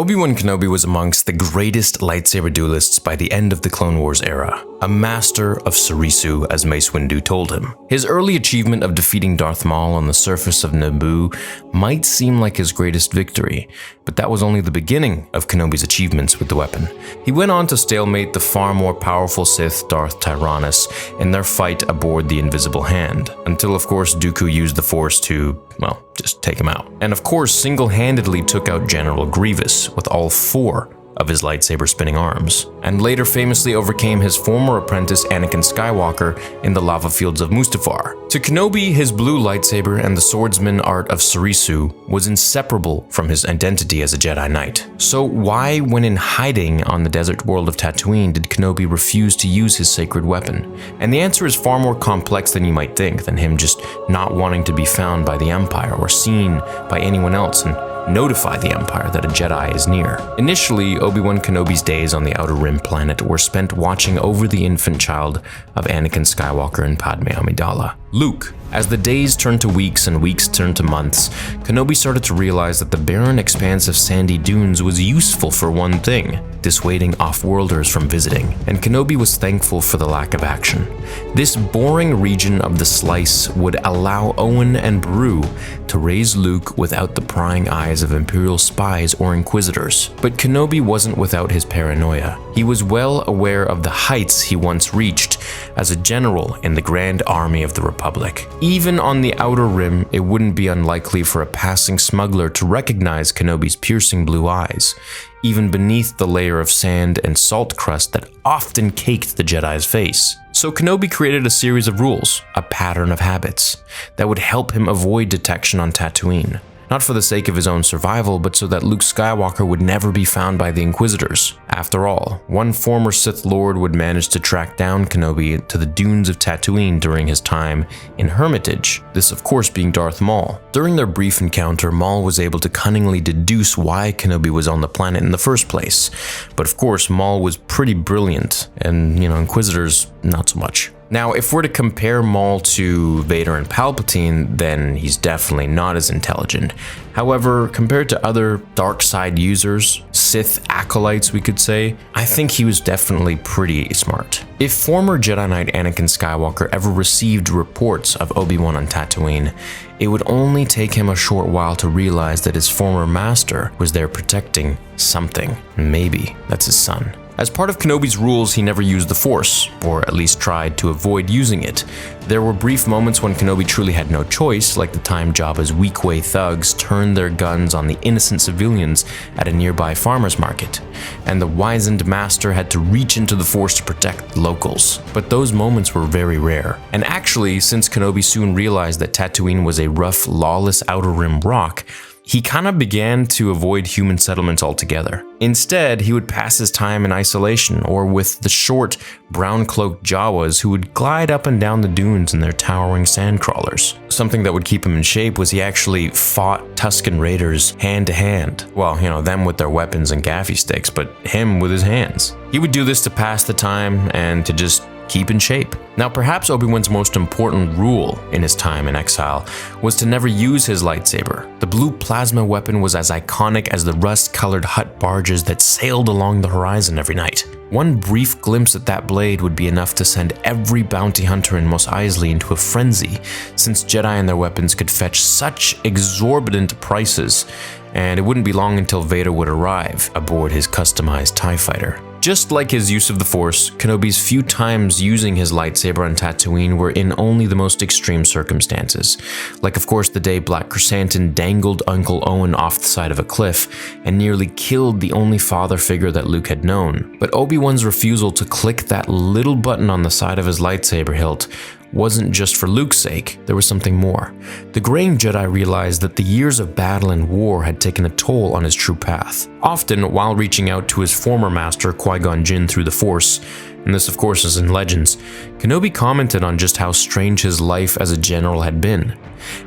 Obi-Wan Kenobi was amongst the greatest lightsaber duelists by the end of the Clone Wars era, a master of Surisu, as Mace Windu told him. His early achievement of defeating Darth Maul on the surface of Naboo might seem like his greatest victory, but that was only the beginning of Kenobi's achievements with the weapon. He went on to stalemate the far more powerful Sith Darth Tyrannus in their fight aboard the Invisible Hand, until of course Dooku used the Force to, well, just take him out. And of course single-handedly took out General Grievous with all 4 of his lightsaber-spinning arms, and later famously overcame his former apprentice Anakin Skywalker in the lava fields of Mustafar. To Kenobi, his blue lightsaber and the swordsman art of Surisu was inseparable from his identity as a Jedi Knight. So why, when in hiding on the desert world of Tatooine, did Kenobi refuse to use his sacred weapon? And the answer is far more complex than you might think, than him just not wanting to be found by the Empire or seen by anyone else and notify the Empire that a Jedi is near. Initially, Obi-Wan Kenobi's days on the Outer Rim planet were spent watching over the infant child of Anakin Skywalker and Padme Amidala, Luke. As the days turned to weeks and weeks turned to months, Kenobi started to realize that the barren expanse of sandy dunes was useful for one thing: dissuading off-worlders from visiting, and Kenobi was thankful for the lack of action. This boring region of the slice would allow Owen and Beru to raise Luke without the prying eyes of Imperial spies or Inquisitors. But Kenobi wasn't without his paranoia. He was well aware of the heights he once reached as a general in the Grand Army of the Republic. Even on the Outer Rim, it wouldn't be unlikely for a passing smuggler to recognize Kenobi's piercing blue eyes, even beneath the layer of sand and salt crust that often caked the Jedi's face. So Kenobi created a series of rules, a pattern of habits, that would help him avoid detection on Tatooine. Not for the sake of his own survival, but so that Luke Skywalker would never be found by the Inquisitors. After all, one former Sith Lord would manage to track down Kenobi to the dunes of Tatooine during his time in Hermitage, this of course being Darth Maul. During their brief encounter, Maul was able to cunningly deduce why Kenobi was on the planet in the first place. But of course, Maul was pretty brilliant, and Inquisitors, not so much. Now, if we're to compare Maul to Vader and Palpatine, then he's definitely not as intelligent. However, compared to other dark side users, Sith acolytes we could say, I think he was definitely pretty smart. If former Jedi Knight Anakin Skywalker ever received reports of Obi-Wan on Tatooine, it would only take him a short while to realize that his former master was there protecting something. Maybe that's his son. As part of Kenobi's rules, he never used the Force, or at least tried to avoid using it. There were brief moments when Kenobi truly had no choice, like the time Jabba's Weequay thugs turned their guns on the innocent civilians at a nearby farmer's market, and the wizened master had to reach into the Force to protect the locals. But those moments were very rare. And actually, since Kenobi soon realized that Tatooine was a rough, lawless Outer Rim rock, he kind of began to avoid human settlements altogether. Instead, he would pass his time in isolation or with the short, brown-cloaked Jawas who would glide up and down the dunes in their towering sandcrawlers. Something that would keep him in shape was he actually fought Tusken Raiders hand-to-hand. Well, them with their weapons and gaffy sticks, but him with his hands. He would do this to pass the time and to just keep in shape. Now, perhaps Obi-Wan's most important rule in his time in exile was to never use his lightsaber. The blue plasma weapon was as iconic as the rust-colored Hutt barges that sailed along the horizon every night. One brief glimpse at that blade would be enough to send every bounty hunter in Mos Eisley into a frenzy, since Jedi and their weapons could fetch such exorbitant prices, and it wouldn't be long until Vader would arrive aboard his customized TIE fighter. Just like his use of the Force, Kenobi's few times using his lightsaber on Tatooine were in only the most extreme circumstances. Like of course the day Black Krrsantan dangled Uncle Owen off the side of a cliff and nearly killed the only father figure that Luke had known. But Obi-Wan's refusal to click that little button on the side of his lightsaber hilt wasn't just for Luke's sake, there was something more. The Graying Jedi realized that the years of battle and war had taken a toll on his true path. Often, while reaching out to his former master Qui-Gon Jinn through the Force, and this of course is in Legends, Kenobi commented on just how strange his life as a general had been.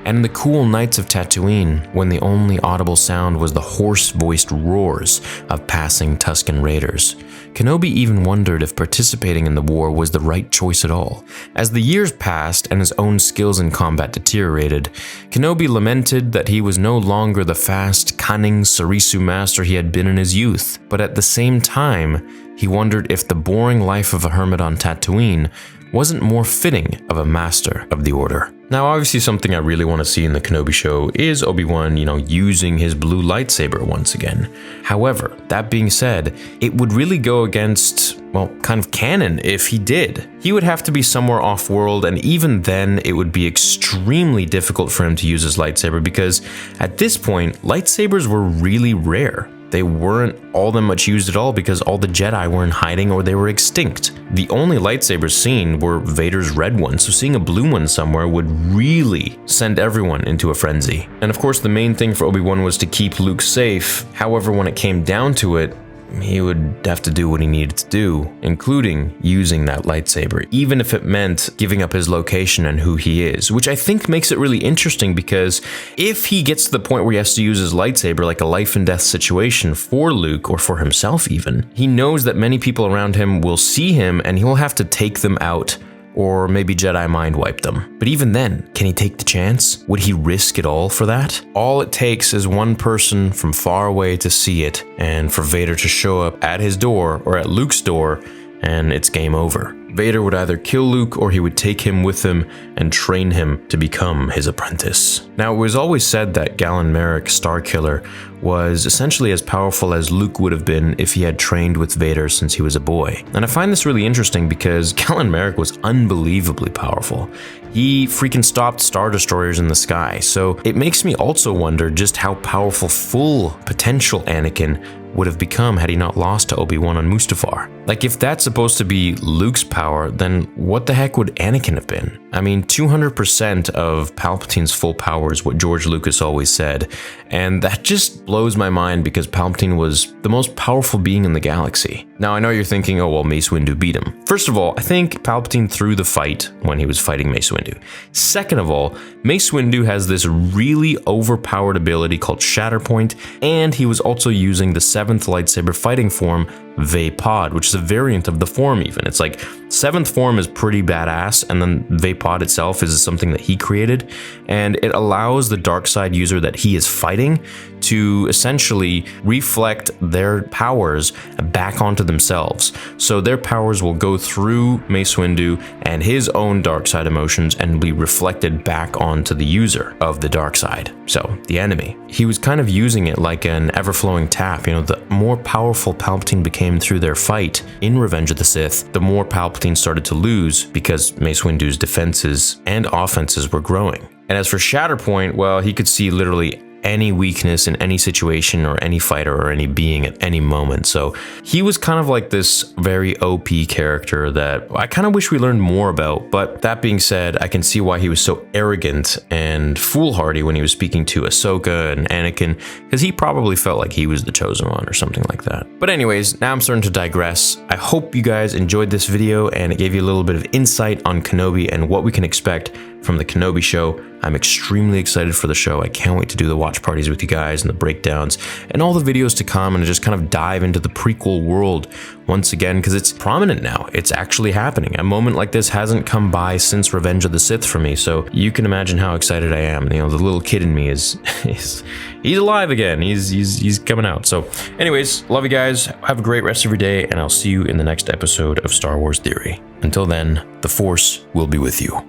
and in the cool nights of Tatooine, when the only audible sound was the hoarse-voiced roars of passing Tusken Raiders. Kenobi even wondered if participating in the war was the right choice at all. As the years passed and his own skills in combat deteriorated, Kenobi lamented that he was no longer the fast, cunning Sarisu master he had been in his youth, but at the same time, he wondered if the boring life of a hermit on Tatooine wasn't more fitting of a master of the Order. Now, obviously something I really want to see in the Kenobi show is Obi-Wan, using his blue lightsaber once again. However, that being said, it would really go against, well, kind of canon if he did. He would have to be somewhere off-world, and even then, it would be extremely difficult for him to use his lightsaber because at this point, lightsabers were really rare. They weren't all that much used at all because all the Jedi were in hiding or they were extinct. The only lightsabers seen were Vader's red one, so seeing a blue one somewhere would really send everyone into a frenzy. And of course, the main thing for Obi-Wan was to keep Luke safe. However, when it came down to it, he would have to do what he needed to do, including using that lightsaber, even if it meant giving up his location and who he is, which I think makes it really interesting because if he gets to the point where he has to use his lightsaber like a life and death situation for Luke or for himself even, he knows that many people around him will see him and he'll have to take them out or maybe Jedi mind wipe them. But even then, can he take the chance? Would he risk it all for that? All it takes is one person from far away to see it, and for Vader to show up at his door or at Luke's door, and it's game over. Vader would either kill Luke or he would take him with him and train him to become his apprentice. Now, it was always said that Galen Marek, Starkiller, was essentially as powerful as Luke would have been if he had trained with Vader since he was a boy. And I find this really interesting because Galen Marek was unbelievably powerful. He freaking stopped Star Destroyers in the sky, so it makes me also wonder just how powerful full potential Anakin would have become had he not lost to Obi-Wan on Mustafar. Like, if that's supposed to be Luke's power, then what the heck would Anakin have been? I mean, 200% of Palpatine's full power is what George Lucas always said, and that just blows my mind because Palpatine was the most powerful being in the galaxy. Now, I know you're thinking, oh, well, Mace Windu beat him. First of all, I think Palpatine threw the fight when he was fighting Mace Windu. Second of all, Mace Windu has this really overpowered ability called Shatterpoint, and he was also using the 7th lightsaber fighting form, Vaapad, which is a variant of the form even. It's like 7th form is pretty badass, and then Vaapad itself is something that he created, and it allows the dark side user that he is fighting to essentially reflect their powers back onto themselves. So their powers will go through Mace Windu and his own dark side emotions and be reflected back onto the user of the dark side, so the enemy. He was kind of using it like an ever-flowing tap. The more powerful Palpatine became through their fight in Revenge of the Sith, the more Palpatine started to lose because Mace Windu's defenses and offenses were growing. And as for Shatterpoint, well, he could see literally any weakness in any situation or any fighter or any being at any moment. So he was kind of like this very OP character that I kind of wish we learned more about. But that being said, I can see why he was so arrogant and foolhardy when he was speaking to Ahsoka and Anakin, because he probably felt like he was the chosen one or something like that. But anyways, now I'm starting to digress. I hope you guys enjoyed this video and it gave you a little bit of insight on Kenobi and what we can expect from the Kenobi show. I'm extremely excited for the show. I can't wait to do the watch parties with you guys and the breakdowns and all the videos to come, and to just kind of dive into the prequel world once again, because it's prominent now. It's actually happening. A moment like this hasn't come by since Revenge of the Sith for me, so you can imagine how excited I am. The little kid in me is he's alive again. He's coming out. So anyways, love you guys. Have a great rest of your day, and I'll see you in the next episode of Star Wars Theory. Until then, the Force will be with you.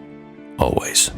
Always.